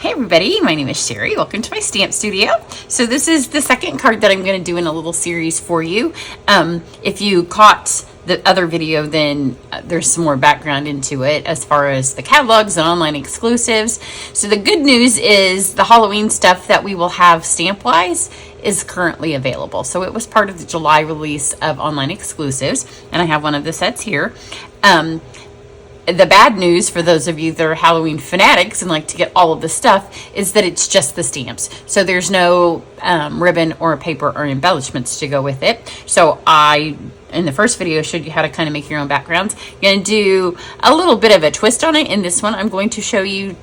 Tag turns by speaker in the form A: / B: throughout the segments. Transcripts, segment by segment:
A: Hey everybody, my name is Sherry. Welcome to my stamp studio. So this is the second card that I'm going to do in a little series for you. If you caught the other video, then there's some more background into it as far as the catalogs and online exclusives. So the good news is the Halloween stuff that we will have stamp-wise is currently available. So it was part of the July release of online exclusives, and I have one of the sets here. The bad news for those of you that are Halloween fanatics and like to get all of the stuff is that it's just the stamps. So there's no ribbon or paper or embellishments to go with it. So I, in the first video, showed you how to kind of make your own backgrounds. You're going to do a little bit of a twist on it. In this one, I'm going to show you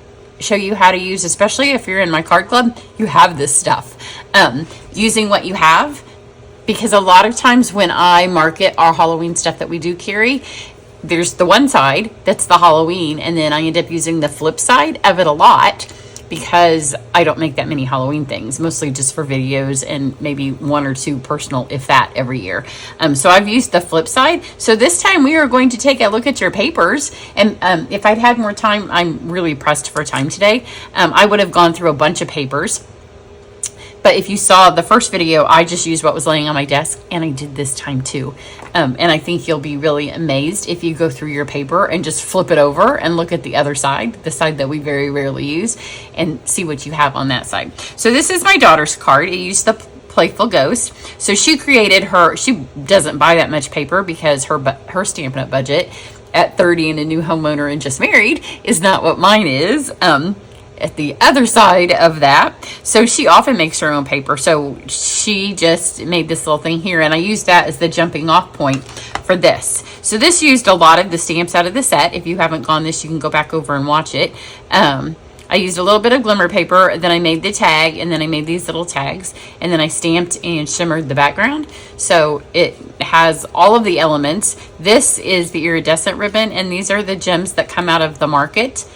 A: how to use, especially if you're in my card club, you have this stuff. Using what you have, because a lot of times when I market our Halloween stuff that we do carry, there's the one side that's the Halloween, and then I end up using the flip side of it a lot because I don't make that many Halloween things, mostly just for videos and maybe one or two personal, if that, every year. So I've used the flip side. So this time we are going to take a look at your papers, and if I'd had more time, I'm really pressed for time today, I would have gone through a bunch of papers. But if you saw the first video, I just used what was laying on my desk, and I did this time too. And I think you'll be really amazed if you go through your paper and just flip it over and look at the other side, the side that we very rarely use, and see what you have on that side. So this is my daughter's card. It used the Playful Ghost. So she created she doesn't buy that much paper because her Stampin' Up! Budget at 30 and a new homeowner and just married is not what mine is. At the other side of that, so she often makes her own paper, so she just made this little thing here, and I used that as the jumping off point for this. So this used a lot of the stamps out of the set. If you haven't gone this, you can go back over and watch it. I used a little bit of glimmer paper, then I made the tag, and then I made these little tags, and then I stamped and shimmered the background, so it has all of the elements. This is the iridescent ribbon, and these are the gems that come out of the market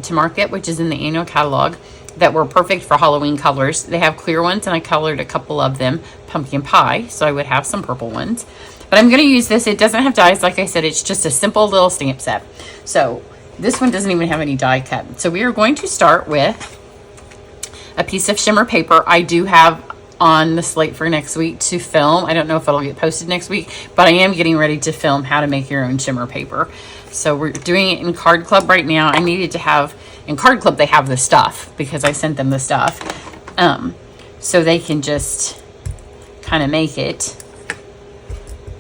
A: to market, which is in the annual catalog, that were perfect for Halloween colors. They have clear ones, and I colored a couple of them pumpkin pie, so I would have some purple ones. But I'm going to use this. It doesn't have dies, like I said. It's just a simple little stamp set. So this one doesn't even have any die cut. So we are going to start with a piece of shimmer paper. I do have on the slate for next week to film. I don't know if it'll get posted next week, but I am getting ready to film how to make your own shimmer paper. So we're doing it in Card Club right now. I needed to have, in Card Club they have the stuff because I sent them the stuff. So they can just kind of make it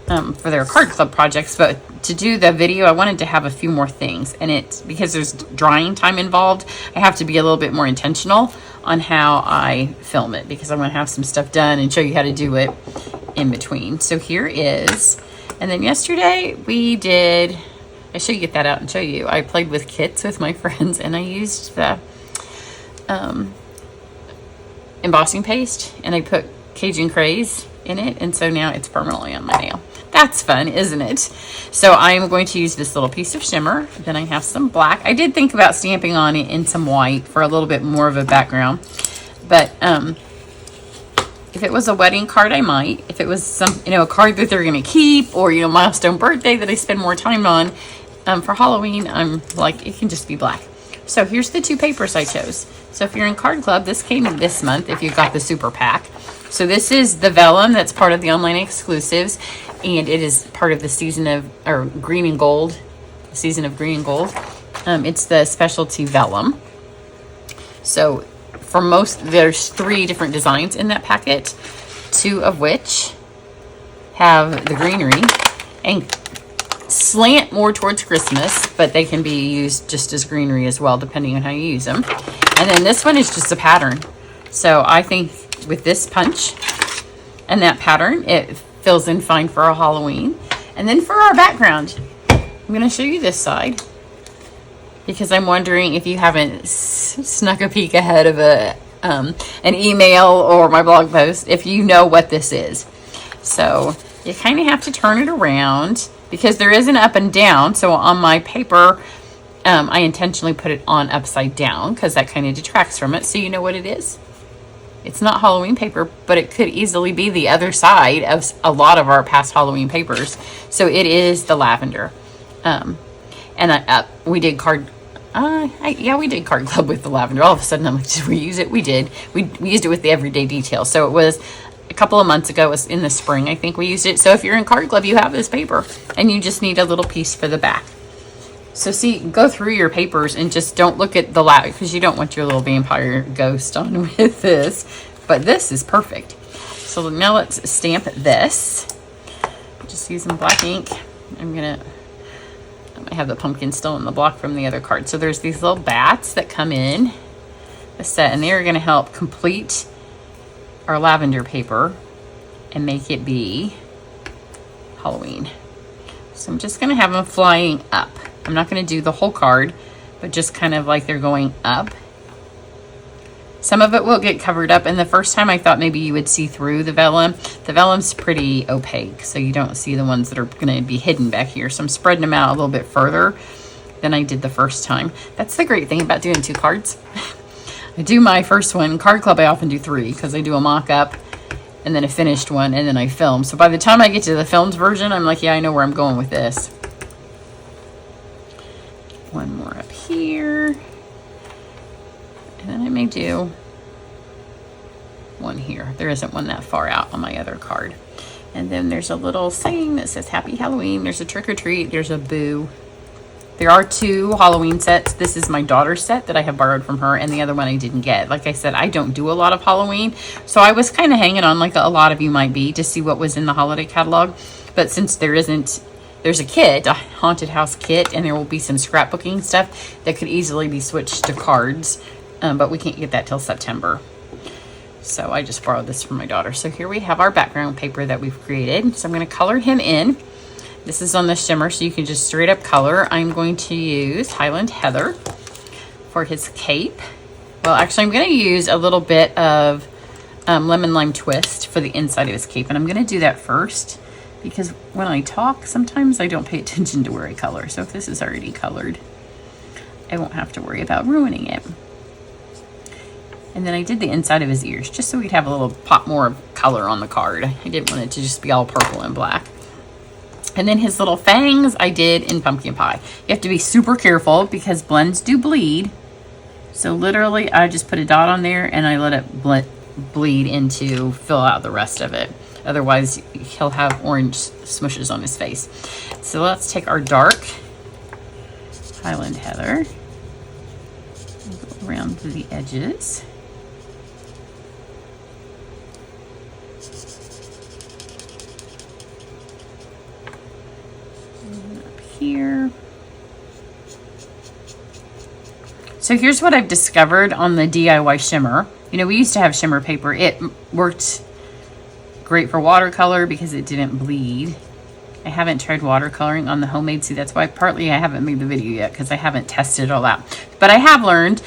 A: for their Card Club projects. But to do the video, I wanted to have a few more things. And it's because there's drying time involved, I have to be a little bit more intentional on how I film it, because I want to have some stuff done and show you how to do it in between. So here is, and then yesterday we did, I should get that out and show you. I played with kits with my friends, and I used the embossing paste, and I put Cajun Craze in it, and so now it's permanently on my nail. That's fun, isn't it? So I am going to use this little piece of shimmer. Then I have some black. I did think about stamping on it in some white for a little bit more of a background, but if it was a wedding card, I might. If it was some, a card that they're going to keep, or, milestone birthday that I spend more time on, for Halloween, I'm like, it can just be black. So here's the two papers I chose. So if you're in Card Club, this came in this month if you got the super pack. So this is the vellum that's part of the online exclusives, and it is part of the season of, or green and gold, season of green and gold. It's the specialty vellum. So for most, there's 3 different designs in that packet, 2 of which have the greenery and slant more towards Christmas, but they can be used just as greenery as well, depending on how you use them. And then this one is just a pattern. So I think with this punch and that pattern, it fills in fine for our Halloween. And then for our background, I'm going to show you this side, because I'm wondering if you haven't snuck a peek ahead of an email or my blog post, if you know what this is. So you kind of have to turn it around, because there is an up and down. So on my paper, I intentionally put it on upside down because that kind of detracts from it. So you know what it is? It's not Halloween paper, but it could easily be the other side of a lot of our past Halloween papers. So it is the lavender. And we did Yeah, we did Card Club with the lavender. All of a sudden, I'm like, did we use it? We did. We used it with the everyday detail. So it was a couple of months ago. It was in the spring, I think we used it. So if you're in Card Club, you have this paper, and you just need a little piece for the back. So see, go through your papers and just don't look at the lab, because you don't want your little vampire ghost on with this. But this is perfect. So now let's stamp this. Just using black ink. I have the pumpkin still in the block from the other card. So there's these little bats that come in the set, and they're going to help complete our lavender paper and make it be Halloween. So I'm just going to have them flying up. I'm not going to do the whole card, but just kind of like they're going up. Some of it will get covered up, and the first time I thought maybe you would see through the vellum. The vellum's pretty opaque, so you don't see the ones that are going to be hidden back here. So I'm spreading them out a little bit further than I did the first time. That's the great thing about doing 2 cards. I do my first one. Card Club, I often do 3, because I do a mock-up, and then a finished one, and then I film. So by the time I get to the filmed version, I'm like, yeah, I know where I'm going with this. One more up here. And then I may do one here. There isn't one that far out on my other card. And then there's a little saying that says Happy Halloween. There's a trick or treat. There's a boo. There are 2 Halloween sets. This is my daughter's set that I have borrowed from her, and the other one I didn't get. Like I said, I don't do a lot of Halloween, so I was kind of hanging on, like a lot of you might be, to see what was in the holiday catalog. But since there's a kit, a haunted house kit, and there will be some scrapbooking stuff that could easily be switched to cards. But we can't get that till September. So I just borrowed this from my daughter. So here we have our background paper that we've created. So I'm going to color him in. This is on the shimmer, so you can just straight up color. I'm going to use Highland Heather for his cape. Well, actually, I'm going to use a little bit of Lemon Lime Twist for the inside of his cape. And I'm going to do that first, because when I talk, sometimes I don't pay attention to where I color. So if this is already colored, I won't have to worry about ruining it. And then I did the inside of his ears, just so we'd have a little pop more of color on the card. I didn't want it to just be all purple and black. And then his little fangs I did in pumpkin pie. You have to be super careful because blends do bleed. So literally I just put a dot on there and I let it bleed into fill out the rest of it. Otherwise he'll have orange smushes on his face. So let's take our dark Highland Heather around the edges. Here. So here's what I've discovered on the DIY shimmer. You know, we used to have shimmer paper. It worked great for watercolor because it didn't bleed. I haven't tried watercoloring on the homemade. See, that's why partly I haven't made the video yet, because I haven't tested it all out. But I have learned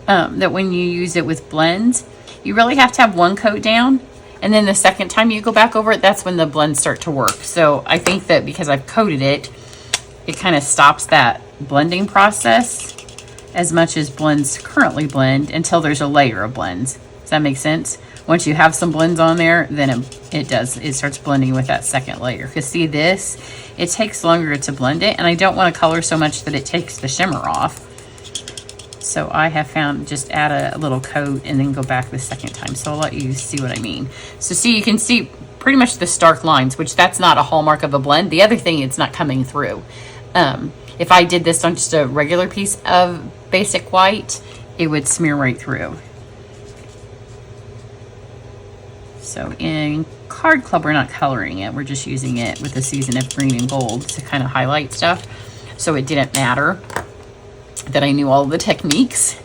A: that when you use it with blends, you really have to have one coat down. And then the second time you go back over it, that's when the blends start to work. So I think that because I've coated it, it kind of stops that blending process as much as blends currently blend until there's a layer of blends. Does that make sense? Once you have some blends on there, then it starts blending with that second layer. Because see this, it takes longer to blend it, and I don't want to color so much that it takes the shimmer off. So I have found just add a little coat and then go back the second time. So I'll let you see what I mean. So see, you can see pretty much the stark lines, which that's not a hallmark of a blend. The other thing, it's not coming through. If I did this on just a regular piece of basic white, it would smear right through. So in Card Club, we're not coloring it. We're just using it with the season of green and gold to kind of highlight stuff. So it didn't matter that I knew all the techniques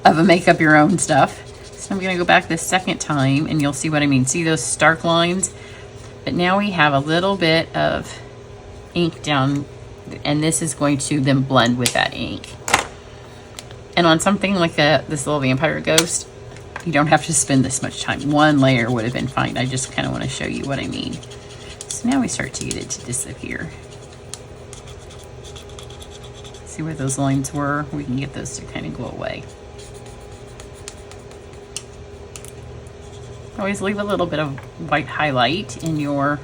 A: of a make up your own stuff. So I'm going to go back the second time and you'll see what I mean. See those stark lines? But now we have a little bit of ink down, and this is going to then blend with that ink. And on something like this little vampire ghost, you don't have to spend this much time. One layer would have been fine. I just kind of want to show you what I mean. So now we start to get it to disappear. See where those lines were? We can get those to kind of go away. Always leave a little bit of white highlight in your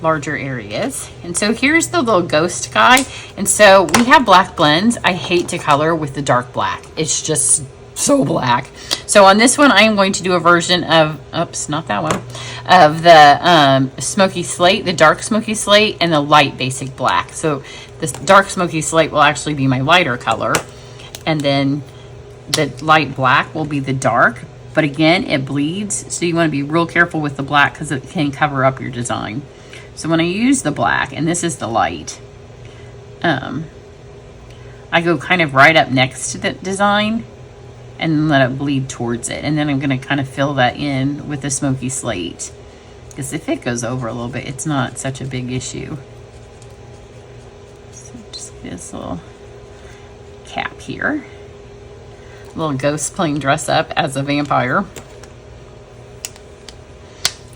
A: larger areas. And so here's the little ghost guy. And so we have black blends. I hate to color with the dark black. It's just so black. So on this one, I am going to do a version of, oops, not that one, of the smoky slate, the dark smoky slate, and the light basic black. So this dark smoky slate will actually be my lighter color, and then the light black will be the dark. But again, it bleeds, so you want to be real careful with the black because it can cover up your design. So when I use the black, and this is the light, I go kind of right up next to the design and let it bleed towards it. And then I'm going to kind of fill that in with the smoky slate, because if it goes over a little bit, it's not such a big issue. So just get this little cap here. Little ghost playing dress up as a vampire.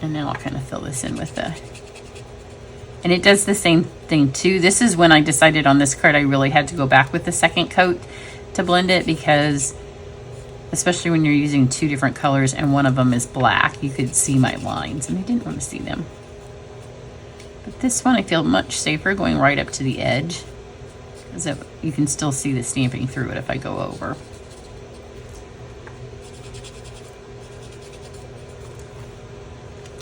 A: And now I'll kind of fill this in with the, and it does the same thing too. This is when I decided on this card I really had to go back with the second coat to blend it, because especially when you're using two different colors and one of them is black, you could see my lines and I didn't want to see them. But this one I feel much safer going right up to the edge, because you can still see the stamping through it if I go over.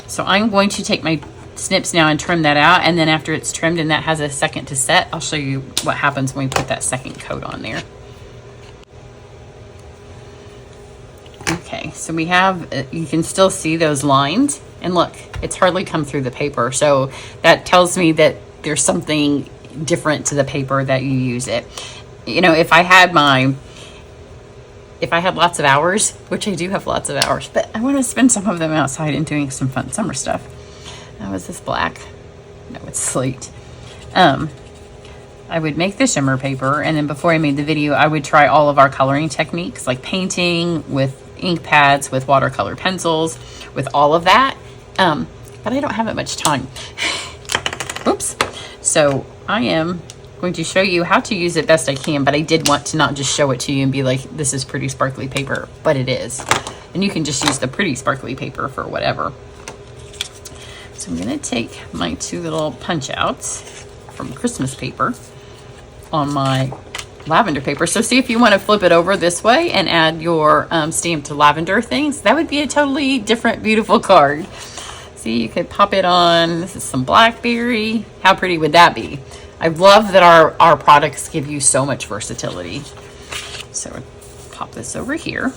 A: So I'm going to take my snips now and trim that out, and then after it's trimmed and that has a second to set, I'll show you what happens when we put that second coat on there. Okay, so we have, you can still see those lines, and look, it's hardly come through the paper, so that tells me that there's something different to the paper that you use it. You know, if I had lots of hours, which I do have lots of hours, but I want to spend some of them outside and doing some fun summer stuff. That was this black. No, it's slate. I would make the shimmer paper, and then before I made the video, I would try all of our coloring techniques, like painting with ink pads, with watercolor pencils, with all of that. But I don't have that much time. Oops. So I am going to show you how to use it best I can, but I did want to not just show it to you and be like, this is pretty sparkly paper, but it is. And you can just use the pretty sparkly paper for whatever. So I'm going to take my two little punch outs from Christmas paper on my lavender paper. So see if you want to flip it over this way and add your stamped lavender things. That would be a totally different, beautiful card. See, you could pop it on. This is some blackberry. How pretty would that be? I love that our products give you so much versatility. So pop this over here,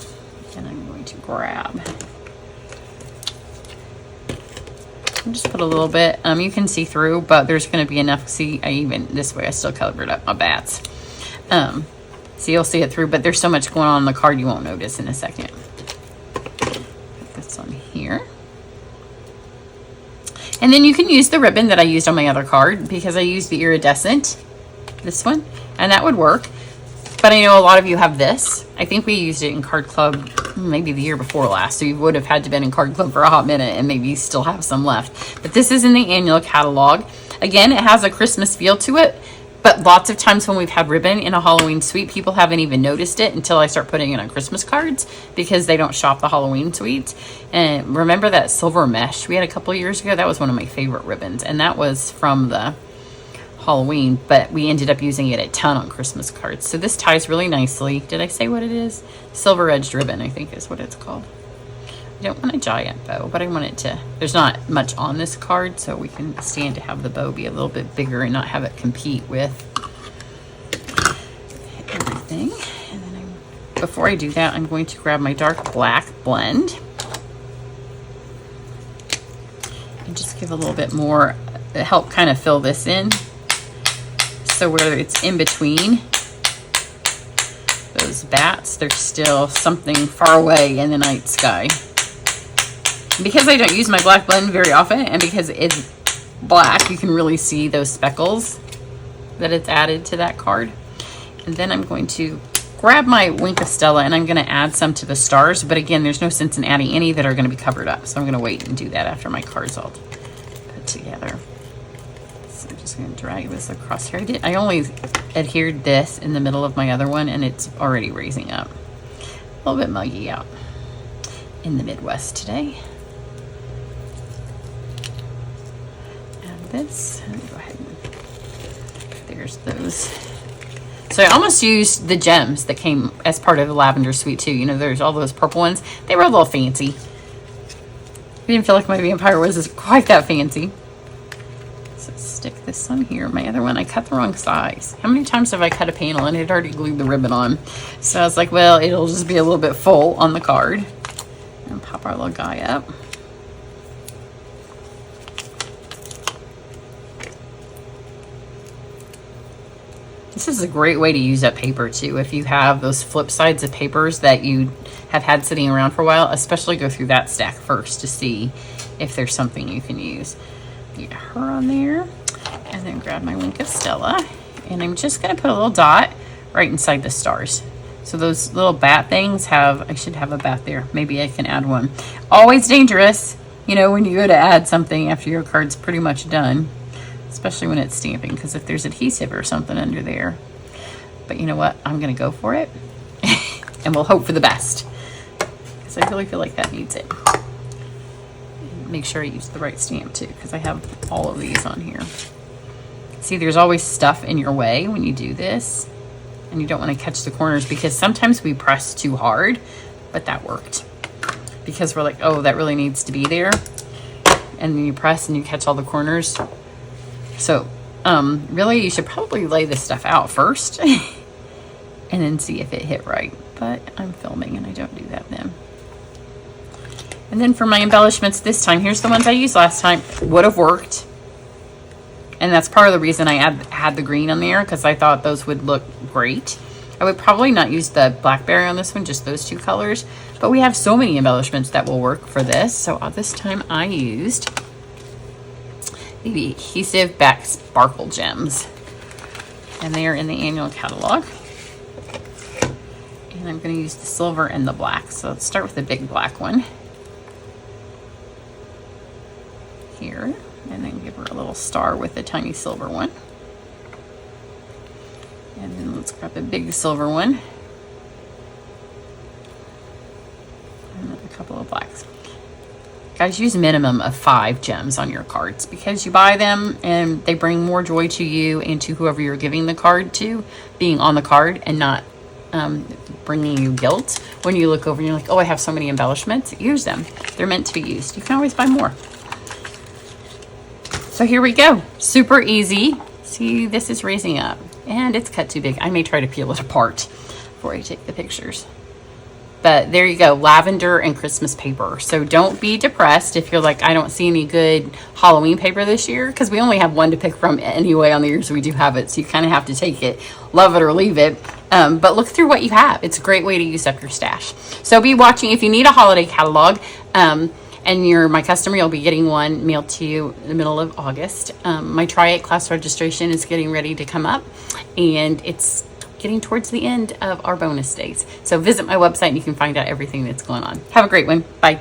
A: and I'm going to grab and just put a little bit. You can see through, but there's going to be enough. See, this way I still covered up my bats. So you'll see it through, but there's so much going on the card you won't notice in a second. Put this on here. And then you can use the ribbon that I used on my other card, because I used the iridescent, this one, and that would work. But I know a lot of you have this. I think we used it in Card Club maybe the year before last, so you would have had to been in Card Club for a hot minute, and maybe you still have some left. But this is in the annual catalog. Again, it has a Christmas feel to it, but lots of times when we've had ribbon in a Halloween suite, people haven't even noticed it until I start putting it on Christmas cards, because they don't shop the Halloween suites. And remember that silver mesh we had a couple years ago? That was one of my favorite ribbons, and that was from the Halloween, but we ended up using it a ton on Christmas cards. So this ties really nicely. Did I say what it is? Silver edged ribbon, I think is what it's called. I don't want a giant bow, but I want it to, there's not much on this card, so we can stand to have the bow be a little bit bigger and not have it compete with everything. And then before I do that, I'm going to grab my dark black blend and just give a little bit more, help kind of fill this in. So where it's in between those bats, there's still something far away in the night sky. Because I don't use my black blend very often, and because it's black, you can really see those speckles that it's added to that card. And then I'm going to grab my Wink of Stella, and I'm going to add some to the stars. But again, there's no sense in adding any that are going to be covered up. So I'm going to wait and do that after my card's all put together. So I'm just going to drag this across here. I only adhered this in the middle of my other one, and it's already raising up. A little bit muggy out in the Midwest today. this. Let me go ahead and, there's those. So I almost used the gems that came as part of the lavender suite too. You know, there's all those purple ones. They were a little fancy. I didn't feel like my vampire was quite that fancy. So stick this on here. My other one, I cut the wrong size. How many times have I cut a panel and it already glued the ribbon on? So I was like, well, it'll just be a little bit full on the card. And pop our little guy up. This is a great way to use up paper too. If you have those flip sides of papers that you have had sitting around for a while, especially go through that stack first to see if there's something you can use. Get her on there, and then grab my Wink of Stella, and I'm just gonna put a little dot right inside the stars. So those little bat things have, I should have a bat there. Maybe I can add one. Always dangerous, you know, when you go to add something after your card's pretty much done. Especially when it's stamping, because if there's adhesive or something under there. But you know what? I'm going to go for it. And we'll hope for the best. Because I really feel like that needs it. And make sure I use the right stamp too, because I have all of these on here. See, there's always stuff in your way when you do this. And you don't want to catch the corners, because sometimes we press too hard. But that worked. Because we're like, oh, that really needs to be there. And then you press and you catch all the corners. So, really, you should probably lay this stuff out first and then see if it hit right. But I'm filming and I don't do that then. And then for my embellishments this time, here's the ones I used last time. Would have worked. And that's part of the reason I had the green on there, because I thought those would look great. I would probably not use the blackberry on this one, just those two colors. But we have so many embellishments that will work for this. So this time I used the adhesive back sparkle gems, and they are in the annual catalog. And I'm going to use the silver and the black. So let's start with the big black one here, and then give her a little star with the tiny silver one. And then let's grab the big silver one and a couple of blacks. Guys, use a minimum of 5 gems on your cards, because you buy them and they bring more joy to you and to whoever you're giving the card to, being on the card and not bringing you guilt when you look over and you're like, oh, I have so many embellishments. Use them. They're meant to be used. You can always buy more. So here we go. Super easy. See, this is raising up and it's cut too big. I may try to peel it apart before I take the pictures. But there you go, lavender and Christmas paper. So don't be depressed if you're like, I don't see any good Halloween paper this year, because we only have one to pick from anyway on the years we do have it. So you kind of have to take it, love it or leave it. But look through what you have. It's a great way to use up your stash. So be watching. If you need a holiday catalog and you're my customer, you'll be getting one mailed to you in the middle of August. My Try It class registration is getting ready to come up, and it's getting towards the end of our bonus days. So visit my website and you can find out everything that's going on. Have a great one. Bye.